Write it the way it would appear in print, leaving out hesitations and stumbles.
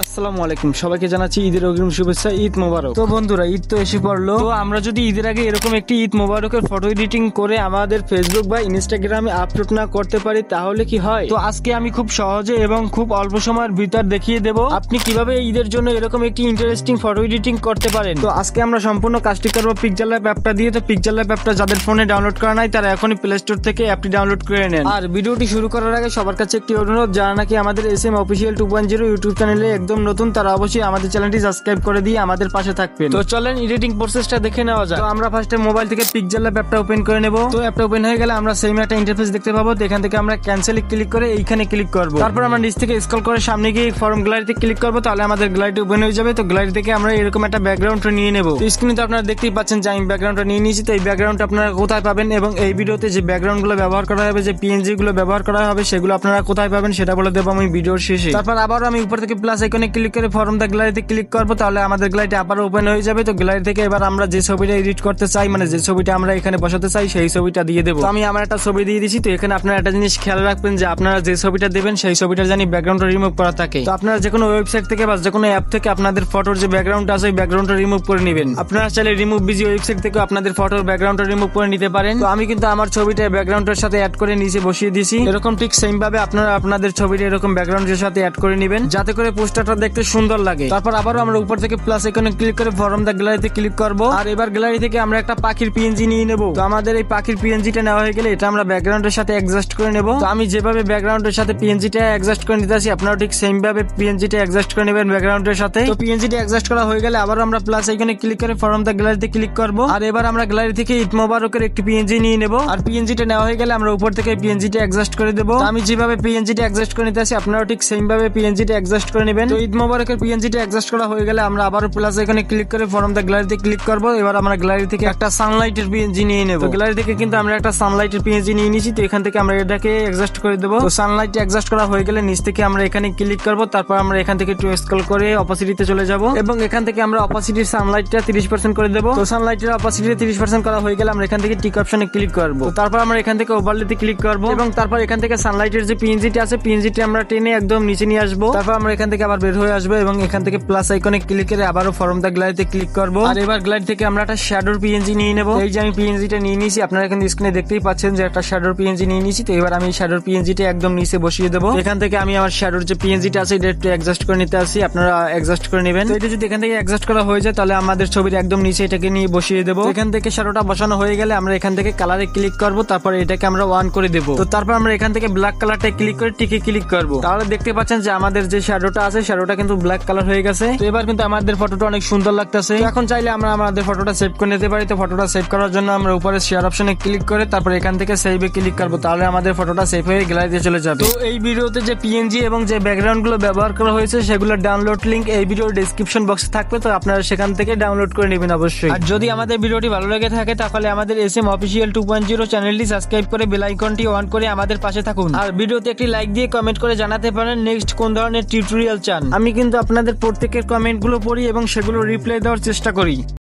আসসালামু আলাইকুম, সবাইকে জানাচ্ছি ঈদের অগ্রিম শুভেচ্ছা। ঈদ মোবারক। তো বন্ধুরা, ঈদ তো এসে পড়লো। তো আমরা যদি ঈদের আগে এরকম একটি ঈদ মোবারকের ফটো এডিটিং করে আমাদের ফেসবুক বা ইনস্টাগ্রামে আপলোড না করতে পারি তাহলে কি হয়? তো আজকে আমি খুব সহজে এবং খুব অল্প সময়ের ভিতর দেখিয়ে দেব আপনি কিভাবে ঈদের জন্য এরকম একটি ইন্টারেস্টিং ফটো এডিটিং করতে পারেন। তো আজকে আমরা সম্পূর্ণ কাজটি করবো পিক্সেল ল্যাব অ্যাপটা দিয়ে। তো পিক্সেল ল্যাব অ্যাপটা যাদের ফোনে ডাউনলোড করা নাই তারা এখনই প্লে স্টোর থেকে অ্যাপটি ডাউনলোড করে নেন। আর ভিডিওটি শুরু করার আগে সবার কাছে একটি অনুরোধ, যারা নাকি আমাদের SM অফিসিয়াল 2.0 ইউটিউব চ্যানেলে একদম নতুন, তারা অবশ্যই আমাদের চ্যানেলটি সাবস্ক্রাইব করে দিয়ে আমাদের পাশে থাকবেন। তো চলেন এডিটিং প্রসেসটা দেখে নেওয়া যাক। তো আমরা ফার্স্টে মোবাইল থেকে পিক্সেল ল্যাব অ্যাপটা ওপেন করে নেব। তো অ্যাপটা ওপেন হয়ে গেলে আমরা সেম একটা ইন্টারফেস দেখতে পাবো। তো এখান থেকে আমরা ক্যান্সেলে ক্লিক করে এইখানে ক্লিক করব। তারপর আমরা নিচ থেকে স্ক্রল করে সামনে গিয়ে ফর্ম গ্যালারিতে ক্লিক করব। তাহলে আমাদের গ্যালারিটি ওপেন হয়ে যাবে। তো গ্যালারি থেকে আমরা এরকম একটা ব্যাকগ্রাউন্ড নিয়ে নেব। তো স্ক্রিনে তো আপনারা দেখতেই পাচ্ছেন যে আমি ব্যাকগ্রাউন্ডটা নিয়ে নিয়েছি। তো এই ব্যাকগ্রাউন্ডটা আপনারা কোথায় পাবেন এবং এই ভিডিওতে যে ব্যাকগ্রাউন্ডগুলো ব্যবহার করা হবে, যে PNG গুলো ব্যবহার করা হবে, সেগুলো আপনারা কোথায় পাবেন সেটা বলে দেবো আমি ভিডিওর শেষে। তারপর আবার আমি উপর থেকে প্লাস আইকনে ক্লিক করে ফর্ম দা গ্যালারিতে ক্লিক করবো। তাহলে আমাদের গ্যালারিটি আবার ওপেন হয়ে যাবে। তো গ্যালারি থেকে এবার আমরা যে ছবিটা এডিট করতে চাই, মানে যে ছবিটা আমরা এখানে বসাতে চাই, সেই ছবিটা দিয়ে দেবো। তো আমি আমার একটা ছবি দিয়ে দিচ্ছি। তো এখানে আপনারা একটা জিনিস খেয়াল রাখবেন যে আপনারা যে ছবিটা দেবেন সেই ছবিটার জানি ব্যাকগ্রাউন্ডটা রিমুভ করা থাকে। তো আপনারা যে কোনো ওয়েবসাইট থেকে বা যে কোনো অ্যাপ থেকে আপনাদের ফটোর যে ব্যাকগ্রাউন্ড আছে ওই ব্যাকগ্রাউন্ডটা রিমুভ করে নেবেন। আপনারা চাইলে রিমুভ বিজি ওয়েবসাইট থেকে আপনাদের ফটোর ব্যাকগ্রাউন্ডটা রিমুভ করে নিতে পারেন। তো আমি কিন্তু আমার ছবিটা ব্যাকগ্রাউন্ডের সাথে অ্যাড করে নিচে বসিয়ে দিয়েছি। এরকম ঠিক সেম ভাবে আপনারা আপনাদের ছবিটা এরকম ব্যাকগ্রাউন্ডের সাথে অ্যাড করে নেবেন, যাতে করে পোস্টারটা দেখতে সুন্দর লাগে। তারপর আবারও আমরা উপর থেকে প্লাস আইকনে ক্লিক করে ফর্ম দা গ্যালারিতে ক্লিক করব। আর এবার গ্যালারি থেকে আমরা একটা পাখির PNG নিয়ে নেব। তো আমাদের এই পাখির PNGটা নেওয়া হয়ে গেলে এটা আমরা ব্যাকগ্রাউন্ডের সাথে অ্যাডজাস্ট করে নেব। তো আমি যেভাবে ব্যাকগ্রাউন্ডের সাথে PNGটা অ্যাডজাস্ট করে নিতেছি, আপনারাও ঠিক সেম ভাবে PNGটা অ্যাডজাস্ট করে নেবেন ব্যাকগ্রাউন্ডের সাথে। তো PNGটা অ্যাডজাস্ট করা হয়ে গেলে আবার আমরা প্লাস আইকনে ক্লিক করে ফর্ম দা গ্যালারিতে ক্লিক করব। আর এবার আমরা গ্যালারি থেকে ঈদ মোবারকের একটি PNG নিয়ে নেব। আর PNGটা নেওয়া হয়ে গেলে আমরা উপর থেকে PNGটা অ্যাডজাস্ট করে দেব। তো আমি যেভাবে PNGটা অ্যাডজাস্ট করে নিতেছি, আপনারাও ঠিক সেম ভাবে PNGটা অ্যাডজাস্ট করে নেবেন। তো ঈদ মোবারকের PNGটা অ্যাডজাস্ট করা হয়ে গেলে আমরা আবার প্লাস আইকনে ক্লিক করে ফর্ম দা গ্যালারিতে ক্লিক করব। এবার আমরা গ্যালারি থেকে একটা সানলাইটের PNG নিয়ে নেব। তো গ্যালারি থেকে কিন্তু আমরা একটা সানলাইটের PNG নিয়ে নিয়েছি। তো এখান থেকে আমরা এটাকে অ্যাডজাস্ট করে দেব। তো সানলাইট অ্যাডজাস্ট করা হয়ে গেলে নিচ থেকে আমরা এখানে ক্লিক করব। তারপর আমরা এখান থেকে একটু স্ক্রল করে অপাসিটিতে চলে যাব এবং এখান থেকে আমরা অপাসিটির সানলাইটটা 30% করে দেব। তো সানলাইটের অপাসিটি 30% করা হয়ে গেলে আমরা এখান থেকে টিক অপশনে ক্লিক করব। তো তারপর আমরা এখান থেকে ওভারলেতে ক্লিক করব এবং তারপর এখান থেকে সানলাইটের যে PNGটা আছে PNGটা আমরা টেনে একদম নিচে নিয়ে আসবো। তারপর আমরা এখান থেকে আবার বের হয়ে আসবো এবং এখান থেকে প্লাস আইকনে ক্লিক করে আবারও ফর্ম দা গ্যালারিতে ক্লিক করব। আর এবার গ্যালারি থেকে আমরা একটা শ্যাডোর PNG নিয়ে নেব। এই যে আমি PNGটা নিয়ে নিয়েছি, আপনারা এখানে স্ক্রিনে দেখতেই পাচ্ছেন যে একটা শ্যাডোর PNG নিয়ে নিয়েছি। তো এবার আমি শ্যাডোর PNGটা একদম নিচে বসিয়ে দেবো। এখান থেকে আমি আমার শ্যাডোর যে PNGটা আছে এটা একটু অ্যাডজাস্ট করে নিতে আসি, আপনারা অ্যাডজাস্ট করে নেবেন। তো এটা যদি এখান থেকে অ্যাডজাস্ট করা হয়ে যায় তাহলে আমাদের ছবির একদম নিচে এটাকে নিয়ে বসিয়ে দেবো। এখান থেকে শ্যাডোটা বসানো হয়ে গেলে আমরা এখান থেকে কালারে ক্লিক করব। তারপর এটাকে আমরা অন করে দেবো। তো তারপর আমরা এখান থেকে ব্ল্যাক কালারটা ক্লিক করে টিকে ক্লিক করব। তাহলে দেখতে পাচ্ছেন যে আমাদের যে শ্যাডোটা আছে শ্যাডোটা কিন্তু ব্ল্যাক কালার হয়ে গেছে। তো এবার কিন্তু আমাদের ফটোটা অনেক সুন্দর লাগতেছে। এখন চাইলে আমরা আমাদের ফটোটা সেভ করে নিতে পারি। তো ফটোটা সেভ করার জন্য আমরা উপরে শেয়ার অপশনে ক্লিক করে তারপর এখান থেকে সেভে ক্লিক করব। তাহলে আমাদের ফটোটা সেভ হয়ে গ্যালারিতে চলে যাবে। তো এই ভিডিওতে যে PNG এবং যে ব্যাকগ্রাউন্ড গুলো ব্যবহার করা হয়েছে সেগুলোর ডাউনলোড লিংক এই ভিডিওর ডেসক্রিপশন বক্সে থাকবে। তো আপনারা সেখান থেকে ডাউনলোড করে নেবেন অবশ্যই। আর যদি আমাদের ভিডিওটি ভালো লেগে থাকে তাহলে আমাদের SM অফিসিয়াল 2.0 চ্যানেলটি সাবস্ক্রাইব করে বেল আইকনটি অন করে আমাদের পাশে থাকুন। আর ভিডিওতে একটি লাইক দিয়ে কমেন্ট করে জানাতে পারেন নেক্সট কোন ধরনের টিউটোরিয়াল চান। আমি কিন্তু আপনাদের প্রত্যেকের কমেন্ট গুলো পড়ি এবং সেগুলো রিপ্লাই দেওয়ার চেষ্টা করি।